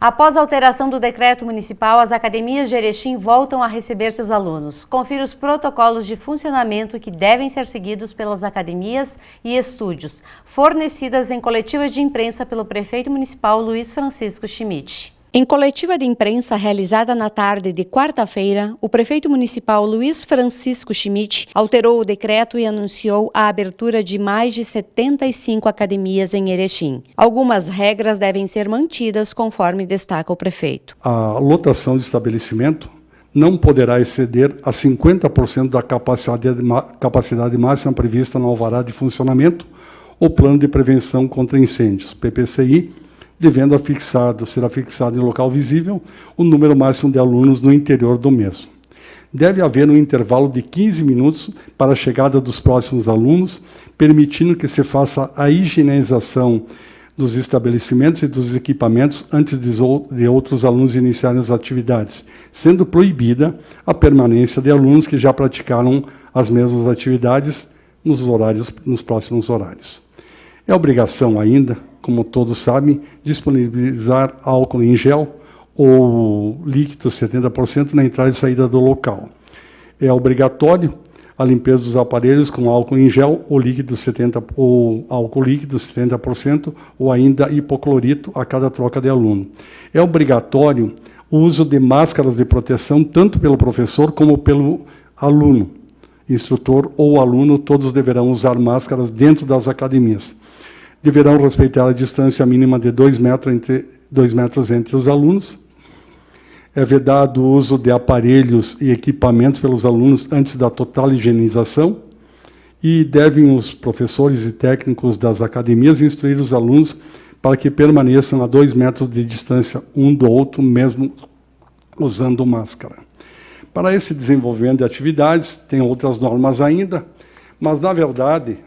Após a alteração do decreto municipal, as academias de Erechim voltam a receber seus alunos. Confira os protocolos de funcionamento que devem ser seguidos pelas academias e estúdios, fornecidas em coletiva de imprensa pelo prefeito municipal Luiz Francisco Schmidt. Em coletiva de imprensa realizada na tarde de quarta-feira, o prefeito municipal Luiz Francisco Schmidt alterou o decreto e anunciou a abertura de mais de 75 academias em Erechim. Algumas regras devem ser mantidas, conforme destaca o prefeito. A lotação de estabelecimento não poderá exceder a 50% da capacidade máxima prevista no alvará de funcionamento ou plano de prevenção contra incêndios, PPCI, devendo ser afixado em local visível o número máximo de alunos no interior do mesmo. Deve haver um intervalo de 15 minutos para a chegada dos próximos alunos, permitindo que se faça a higienização dos estabelecimentos e dos equipamentos antes de outros alunos iniciarem as atividades, sendo proibida a permanência de alunos que já praticaram as mesmas atividades nos próximos horários. É obrigação ainda, como todos sabem, disponibilizar álcool em gel ou líquido 70% na entrada e saída do local. É obrigatório a limpeza dos aparelhos com álcool em gel ou álcool líquido 70% ou ainda hipoclorito a cada troca de aluno. É obrigatório o uso de máscaras de proteção tanto pelo professor como pelo aluno. Instrutor ou aluno, todos deverão usar máscaras dentro das academias. Deverão respeitar a distância mínima de 2 metros entre os alunos. É vedado o uso de aparelhos e equipamentos pelos alunos antes da total higienização. E devem os professores e técnicos das academias instruir os alunos para que permaneçam a 2 metros de distância um do outro, mesmo usando máscara. Para esse desenvolvimento de atividades, tem outras normas ainda, mas, na verdade,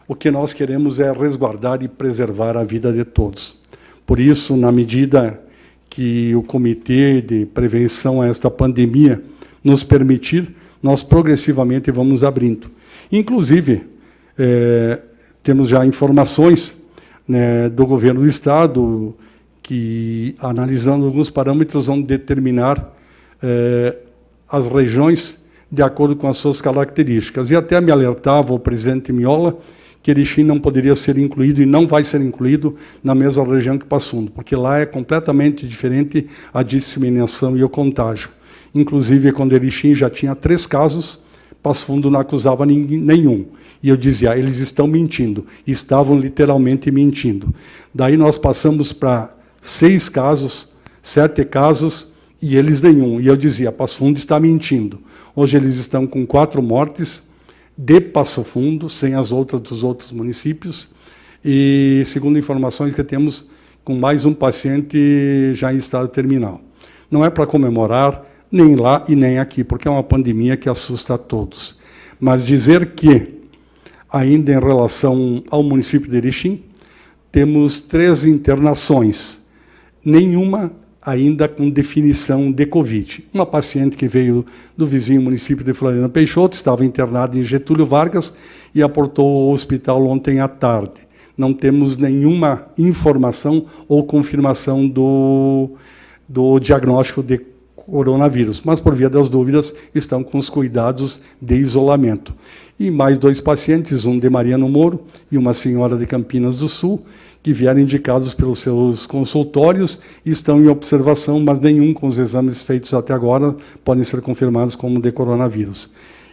o que nós queremos é resguardar e preservar a vida de todos. Por isso, na medida que o Comitê de Prevenção a esta pandemia nos permitir, nós progressivamente vamos abrindo. Inclusive, temos já informações, né, do governo do Estado que, analisando alguns parâmetros, vão determinar as regiões de acordo com as suas características. E até me alertava o presidente Miola que Erechim não poderia ser incluído e não vai ser incluído na mesma região que Passo Fundo, porque lá é completamente diferente a disseminação e o contágio. Inclusive, quando Erechim já tinha 3 casos, Passo Fundo não acusava nenhum. E eu dizia, eles estão mentindo. E estavam literalmente mentindo. Daí nós passamos para 6 casos, 7 casos, e eles nenhum. E eu dizia, Passo Fundo está mentindo. Hoje eles estão com 4 mortes, de Passo Fundo, sem as outras dos outros municípios, e, segundo informações que temos, com mais um paciente já em estado terminal. Não é para comemorar, nem lá e nem aqui, porque é uma pandemia que assusta a todos. Mas dizer que, ainda em relação ao município de Erechim, temos 3 internações, nenhuma ainda com definição de Covid. Uma paciente que veio do vizinho município de Floriano Peixoto, estava internada em Getúlio Vargas e aportou ao hospital ontem à tarde. Não temos nenhuma informação ou confirmação do diagnóstico de coronavírus, mas, por via das dúvidas, estão com os cuidados de isolamento. E mais 2 pacientes, um de Mariano Moro e uma senhora de Campinas do Sul, que vieram indicados pelos seus consultórios e estão em observação, mas nenhum com os exames feitos até agora podem ser confirmados como de coronavírus.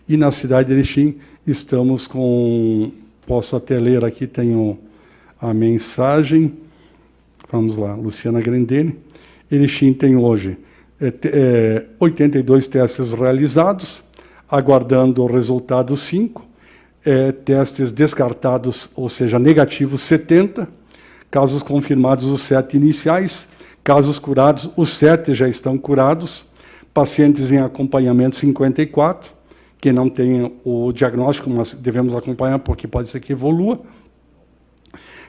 E na cidade de Erechim estamos com, posso até ler aqui, tenho a mensagem, vamos lá, Luciana Grendene. Erechim tem hoje 82 testes realizados, aguardando o resultado 5, testes descartados, ou seja, negativos 70, casos confirmados os 7 iniciais, casos curados, os 7 já estão curados, pacientes em acompanhamento 54, que não têm o diagnóstico, mas devemos acompanhar porque pode ser que evolua.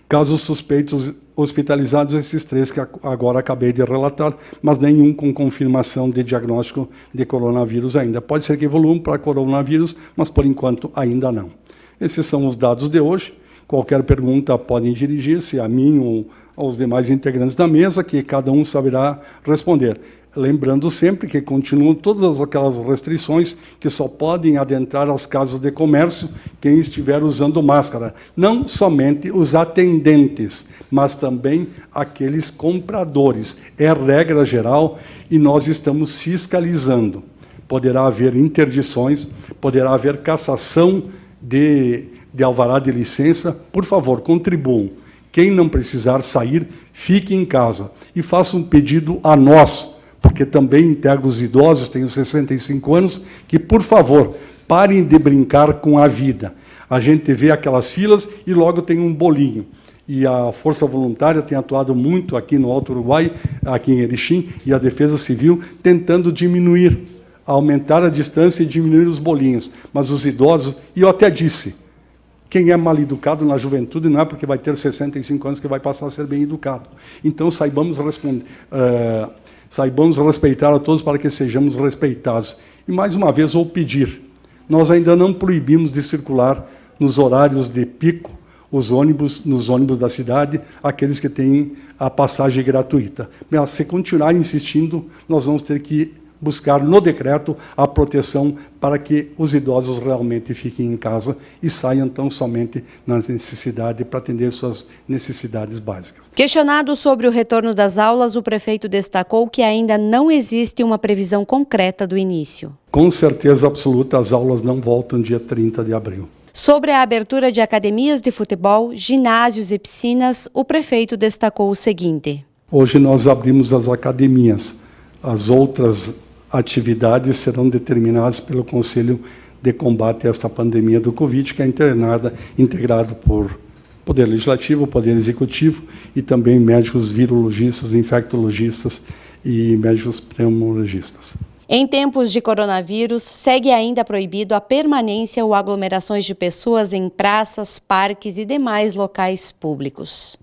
Casos suspeitos hospitalizados, esses 3 que agora acabei de relatar, mas nenhum com confirmação de diagnóstico de coronavírus ainda. Pode ser que evoluam para coronavírus, mas por enquanto ainda não. Esses são os dados de hoje, Qualquer pergunta podem dirigir-se a mim ou aos demais integrantes da mesa, que cada um saberá responder. Lembrando sempre que continuam todas aquelas restrições que só podem adentrar às casas de comércio quem estiver usando máscara. Não somente os atendentes, mas também aqueles compradores. É regra geral e nós estamos fiscalizando. Poderá haver interdições, poderá haver cassação de alvará de licença. Por favor, contribuam. Quem não precisar sair, fique em casa. E faça um pedido a nós, porque também integro os idosos, tenho 65 anos, que, por favor, parem de brincar com a vida. A gente vê aquelas filas e logo tem um bolinho. E a Força Voluntária tem atuado muito aqui no Alto Uruguai, aqui em Erechim, e a Defesa Civil, tentando diminuir, aumentar a distância e diminuir os bolinhos. Mas os idosos, e eu até disse, quem é mal educado na juventude não é porque vai ter 65 anos que vai passar a ser bem educado. Então, saibamos respeitar a todos para que sejamos respeitados. E, mais uma vez, vou pedir, nós ainda não proibimos de circular nos horários de pico nos ônibus da cidade, aqueles que têm a passagem gratuita. Mas, se continuar insistindo, nós vamos ter que buscar no decreto a proteção para que os idosos realmente fiquem em casa e saiam tão somente na necessidade para atender suas necessidades básicas. Questionado sobre o retorno das aulas, o prefeito destacou que ainda não existe uma previsão concreta do início. Com certeza absoluta, as aulas não voltam dia 30 de abril. Sobre a abertura de academias de futebol, ginásios e piscinas, o prefeito destacou o seguinte: hoje nós abrimos as academias. As outras atividades serão determinadas pelo Conselho de Combate a esta pandemia do Covid, que é integrado por Poder Legislativo, Poder Executivo e também médicos virologistas, infectologistas e médicos pneumologistas. Em tempos de coronavírus, segue ainda proibido a permanência ou aglomerações de pessoas em praças, parques e demais locais públicos.